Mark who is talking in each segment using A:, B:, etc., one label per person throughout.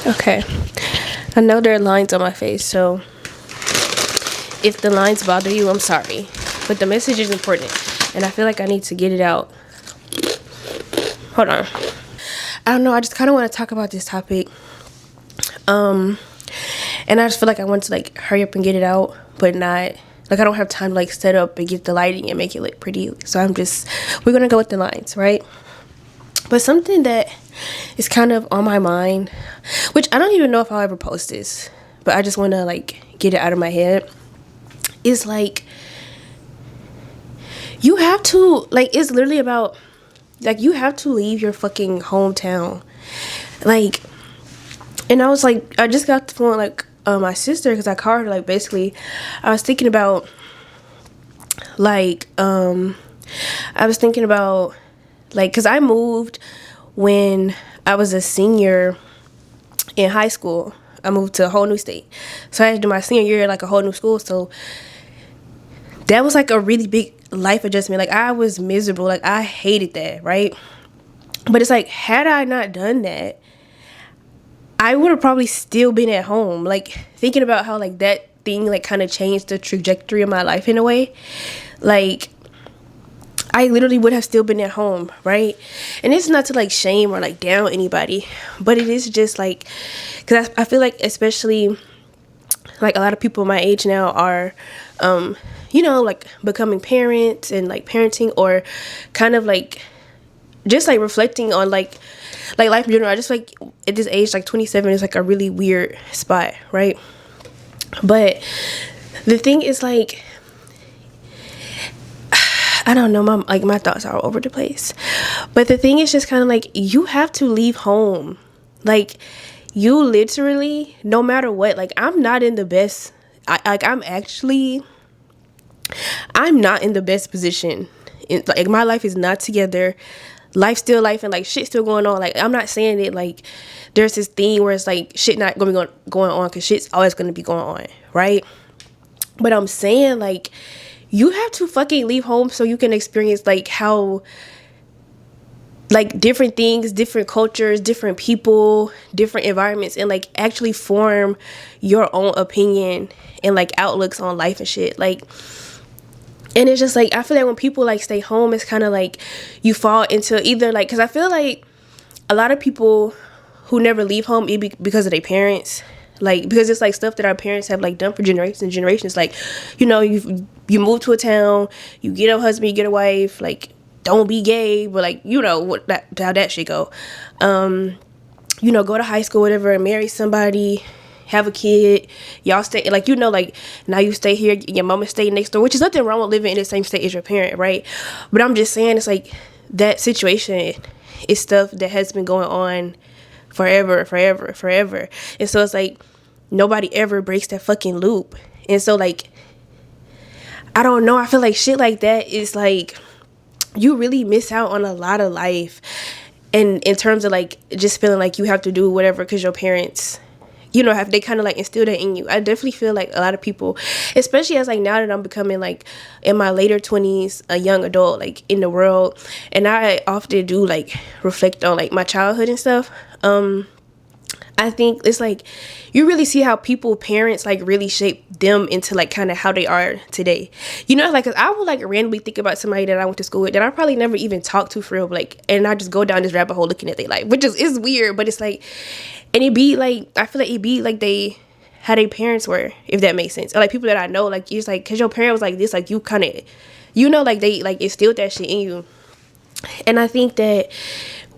A: Okay. I know there are lines on my face, so if the lines bother you, I'm sorry. But the message is important, and I feel like I need to get it out. Hold on. I don't know, I just kind of want to talk about this topic. And I just feel like I want to, like, hurry up and get it out, but not... Like, I don't have time to, like, set up and get the lighting and make it look pretty. So we're going to go with the lines, right? But something that is kind of on my mind, which I don't even know if I'll ever post this, but I just want to, like, get it out of my head, is, like, you have to, like, it's literally about, like, you have to leave your fucking hometown. Like, and I was, like, I just got the phone, like, my sister, because I called her, like, basically, I was thinking about, like, because I moved when I was a senior in high school. I moved to a whole new state. So I had to do my senior year, like, a whole new school. So that was, like, a really big life adjustment. Like, I was miserable. Like, I hated that, right? But it's like, had I not done that, I would have probably still been at home. Like, thinking about how, like, that thing, like, kind of changed the trajectory of my life in a way. Like, I literally would have still been at home, right? And it's not to, like, shame or, like, down anybody, but it is just, like, because I feel like, especially, like, a lot of people my age now are, like, becoming parents and, like, parenting, or kind of, like, just, like, reflecting on, like life in general. I just, like, at this age, like, 27 is, like, a really weird spot, right? But the thing is, like, I don't know, my thoughts are all over the place. But the thing is just kind of, like, you have to leave home. Like, you literally, no matter what, like, I'm not in the best, I'm not in the best position. Like, my life is not together. Life's still life, and, like, shit still going on. Like, I'm not saying it, like, there's this thing where it's, like, shit not gonna be going on, because shit's always gonna be going on, right? But I'm saying, like, you have to fucking leave home so you can experience, like, how, like, different things, different cultures, different people, different environments, and, like, actually form your own opinion and, like, outlooks on life and shit. Like, and it's just, like, I feel like when people, like, stay home, it's kind of, like, you fall into either, like, because I feel like a lot of people who never leave home, because of their parents, like, because it's, like, stuff that our parents have, like, done for generations and generations. Like, you move to a town, you get a husband, you get a wife, like, don't be gay, but, like, how that shit go. Go to high school, whatever, and marry somebody, have a kid, y'all stay, like, like, now you stay here, your mama stay next door, which is nothing wrong with living in the same state as your parent, right? But I'm just saying, it's like, that situation is stuff that has been going on forever. And so it's like, nobody ever breaks that fucking loop. And so, like, I don't know, I feel like shit like that is, like, you really miss out on a lot of life. And in terms of, like, just feeling like you have to do whatever because your parents, have they kind of, like, instilled that in you. I definitely feel like a lot of people, especially as, like, now that I'm becoming, like, in my later 20s, a young adult, like, in the world, and I often do, like, reflect on, like, my childhood and stuff. I think it's, like, you really see how parents, like, really shape them into, like, kind of how they are today. Like, 'cause I would, like, randomly think about somebody that I went to school with that I probably never even talked to for real, like, and I just go down this rabbit hole looking at their life, which is weird, but it's, like, and it be, like, I feel like it be, like, how their parents were, if that makes sense. Or, like, people that I know, like, it's, like, because your parent was, like, this, like, you kind of, like, they, like, instilled that shit in you. And I think that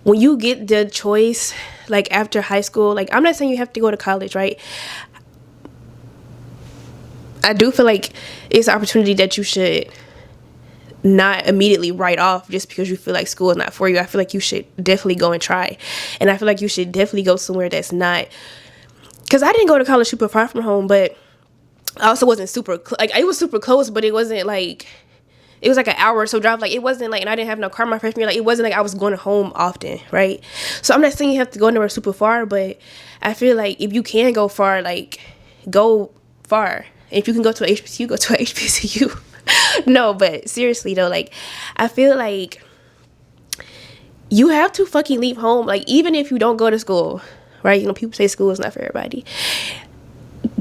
A: when you get the choice, like, after high school, like, I'm not saying you have to go to college, right? I do feel like it's an opportunity that you should not immediately write off just because you feel like school is not for you. I feel like you should definitely go and try. And I feel like you should definitely go somewhere that's not, because I didn't go to college super far from home, but I also wasn't super, like, it was super close, but it wasn't, like, it was, like, an hour or so drive. Like, it wasn't, like, and I didn't have no car my freshman year. Like, it wasn't, like, I was going home often, right? So I'm not saying you have to go anywhere super far, but I feel like if you can go far, like, go far. If you can go to a HBCU, go to a HBCU. No, but seriously, though, like, I feel like you have to fucking leave home. Like, even if you don't go to school, right? You know, people say school is not for everybody.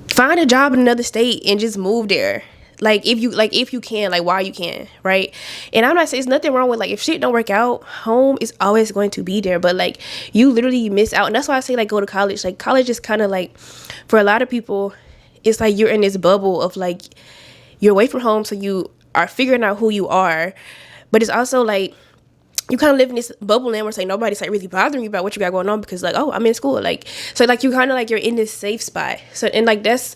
A: Find a job in another state and just move there. Like if you can, like while you can, right? And I'm not saying there's nothing wrong with, like, if shit don't work out, home is always going to be there. But like, you literally miss out. And that's why I say, like, go to college. Like, college is kind of like, for a lot of people, it's like you're in this bubble of like, you're away from home, so you are figuring out who you are. But it's also like, you kind of live in this bubble land where it's like nobody's like really bothering you about what you got going on, because like, oh, I'm in school. Like, so like you kind of like, you're in this safe spot. So, and like that's,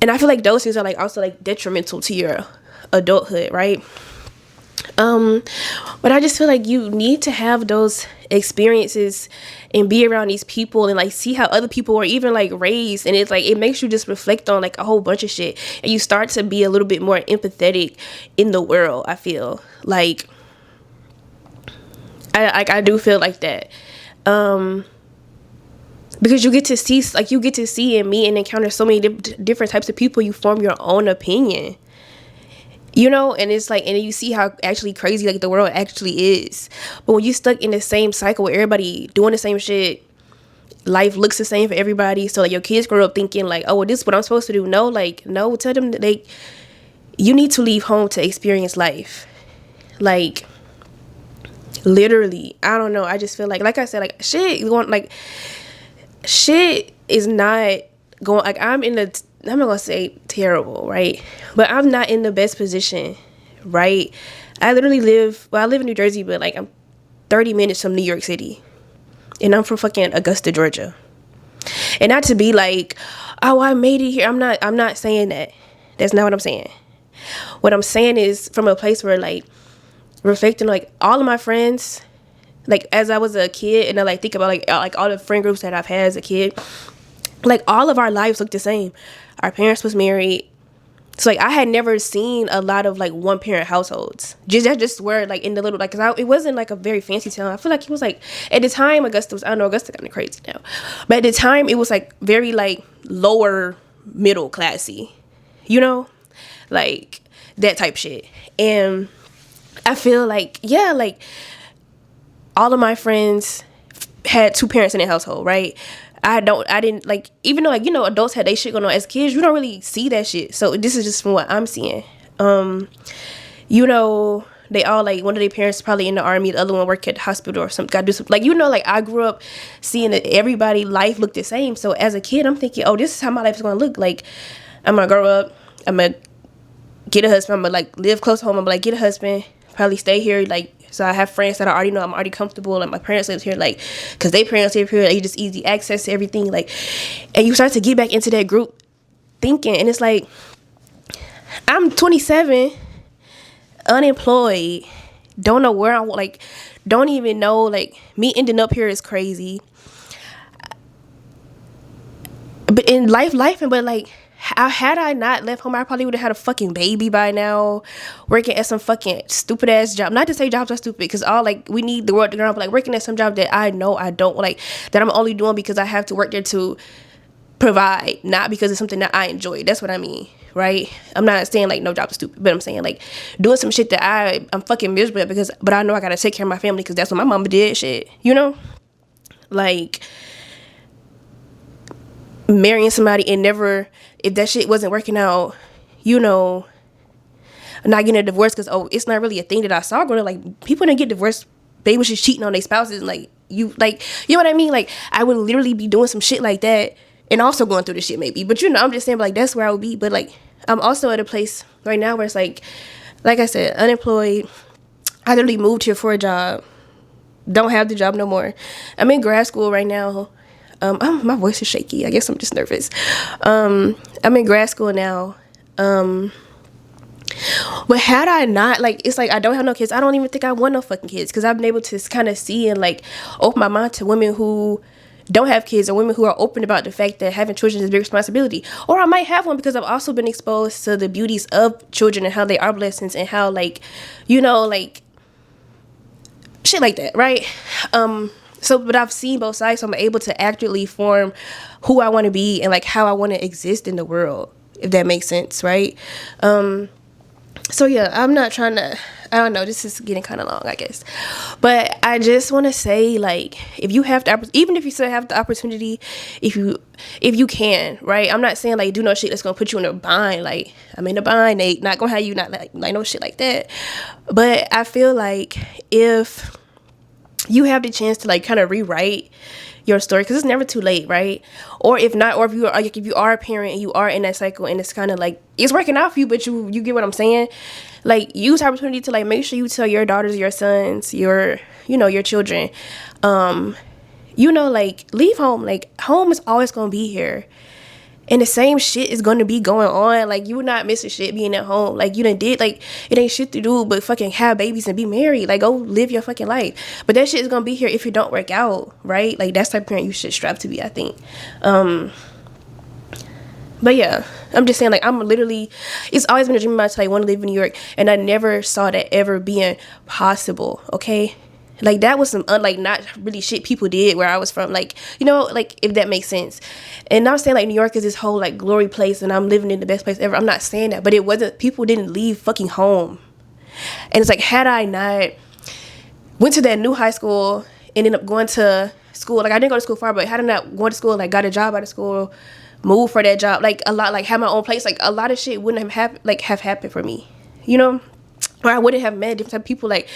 A: and I feel like those things are like also like detrimental to your adulthood, right? But I just feel like you need to have those experiences and be around these people and like see how other people are even like raised, and it's like it makes you just reflect on like a whole bunch of shit, and you start to be a little bit more empathetic in the world. I feel like I do feel like that, because you get to see and meet and encounter so many different types of people. You form your own opinion, you know, and it's like, and you see how actually crazy like the world actually is. But when you stuck in the same cycle where everybody doing the same shit, life looks the same for everybody. So like your kids grow up thinking like, oh, well, this is what I'm supposed to do. No, like, no, tell them that you need to leave home to experience life. Like, literally, I don't know. I just feel like I said, like, shit is not going, like, I'm not gonna say terrible, right? But I'm not in the best position, right? I live in New Jersey, but like I'm 30 minutes from New York City, and I'm from fucking Augusta, Georgia. And not to be like, oh, I made it here. I'm not saying that. That's not what I'm saying. What I'm saying is from a place where, like, reflecting, like, all of my friends, like, as I was a kid, and I like think about like all the friend groups that I've had as a kid, like, all of our lives look the same. Our parents was married. So like I had never seen a lot of like one parent households. Just where like in the little, like, cause it wasn't like a very fancy town. I feel like it was like, at the time Augusta was, I don't know, Augusta kind of crazy now, but at the time it was like very like lower middle classy, you know, like that type shit. And I feel like, yeah, like all of my friends had two parents in their household, right? I didn't, like, even though, like, you know, adults had they shit going on, as kids, you don't really see that shit. So this is just from what I'm seeing. You know, they all, like, one of their parents probably in the army, the other one worked at the hospital or something, gotta do something. Like, you know, like, I grew up seeing that everybody life looked the same. So as a kid, I'm thinking, oh, this is how my life is gonna look. Like, I'm gonna grow up, I'm gonna get a husband, I'm gonna, like, live close to home, I'm gonna, like, get a husband, probably stay here, like, so I have friends that I already know I'm already comfortable, like my parents live here, like, because they parents live here, like, just easy access to everything, like, and you start to get back into that group thinking, and it's like, I'm 27, unemployed, don't know where I want, like, don't even know, like, me ending up here is crazy, but in life, but like, had I not left home, I probably would have had a fucking baby by now, working at some fucking stupid ass job. Not to say jobs are stupid, because all, like, we need the world to grow up, but like working at some job that I know I don't like, that I'm only doing because I have to work there to provide, not because it's something that I enjoy. That's what I mean, right? I'm not saying like no job is stupid, but I'm saying like doing some shit that I'm fucking miserable at, but I know I gotta take care of my family because that's what my mama did, shit, you know, like marrying somebody and never, if that shit wasn't working out, you know, not getting a divorce because, oh, it's not really a thing that I saw growing up. Like, people didn't get divorced, they was just cheating on their spouses, and like, you know what I mean? Like, I would literally be doing some shit like that and also going through the shit maybe, but you know, I'm just saying, like, that's where I would be. But like, I'm also at a place right now where it's like I said, unemployed. I literally moved here for a job, don't have the job no more. I'm in grad school right now. My voice is shaky. I guess I'm just nervous. I'm in grad school now. But had I not, like, it's like I don't have no kids. I don't even think I want no fucking kids, because I've been able to kind of see and like open my mind to women who don't have kids, or women who are open about the fact that having children is a big responsibility. Or I might have one because I've also been exposed to the beauties of children and how they are blessings, and how, like, you know, like shit like that, right? So, but I've seen both sides, so I'm able to accurately form who I want to be and like how I want to exist in the world, if that makes sense, right? So yeah, I'm not trying to, I don't know, this is getting kind of long, I guess. But I just want to say, like, if you have the even if you still have the opportunity, if you can, right? I'm not saying like do no shit that's gonna put you in a bind. Like, I'm in a bind, Nate. Not gonna have you not like no shit like that. But I feel like if you have the chance to like kind of rewrite your story, because it's never too late, right? Or if not, or if you are like, if you are a parent and you are in that cycle and it's kind of like it's working out for you, but you get what I'm saying, like use opportunity to like make sure you tell your daughters, your sons, your your children, like leave home. Like home is always gonna be here, and the same shit is gonna be going on. Like you're not missing shit being at home. Like you done did, like it ain't shit to do but fucking have babies and be married. Like go live your fucking life. But that shit is gonna be here if it don't work out, right? Like that's the type of parent you should strive to be, I think. But yeah, I'm just saying, like, it's always been a dream of mine to like want to live in New York, and I never saw that ever being possible. Okay. Like that was some not really shit people did where I was from, like, like if that makes sense. And I'm saying like New York is this whole like glory place and I'm living in the best place ever. I'm not saying that, but it wasn't. People didn't leave fucking home, and it's like had I not went to that new high school and ended up going to school, like I didn't go to school far, but had I not gone to school, like got a job out of school, moved for that job, like a lot, like have my own place, like a lot of shit wouldn't have happened for me, or I wouldn't have met different type of people, like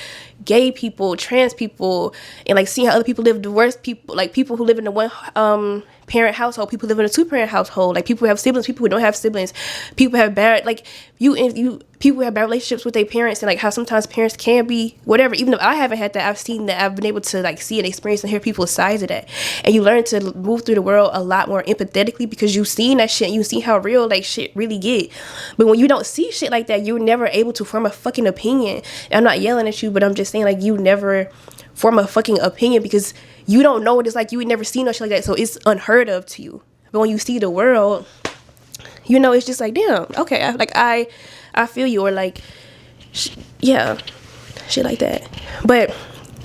A: gay people, trans people, and like seeing how other people live, diverse people, like people who live in a one parent household, people live in a 2-parent household, like people who have siblings, people who don't have siblings, people have bad, like people who have bad relationships with their parents, and like how sometimes parents can be whatever. Even though I haven't had that, I've seen that. I've been able to like see and experience and hear people's sides of that, and you learn to move through the world a lot more empathetically because you've seen that shit and you see how real like shit really get. But when you don't see shit like that, you're never able to form a fucking opinion. And I'm not yelling at you, but I'm just saying like you never form a fucking opinion because you don't know what it's like. You would never see no shit like that, so it's unheard of to you. But when you see the world, it's just like, damn, okay, I feel you, or like, yeah, shit like that. But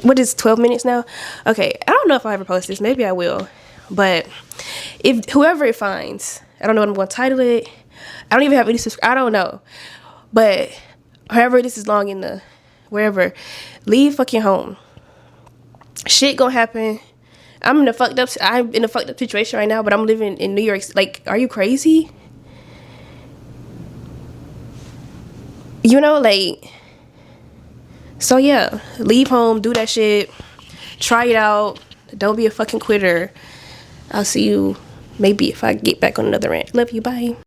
A: what is 12 minutes now? Okay, I don't know if I'll ever post this. Maybe I will. But if whoever it finds, I don't know what I'm going to title it. I don't even have any I don't know. But however this is long in the wherever, leave fucking home. Shit gonna happen. I'm in a fucked up situation right now, but I'm living in New York. Like, are you crazy? Like, so yeah, leave home, do that shit, try it out, don't be a fucking quitter. I'll see you maybe if I get back on another rant. Love you, bye.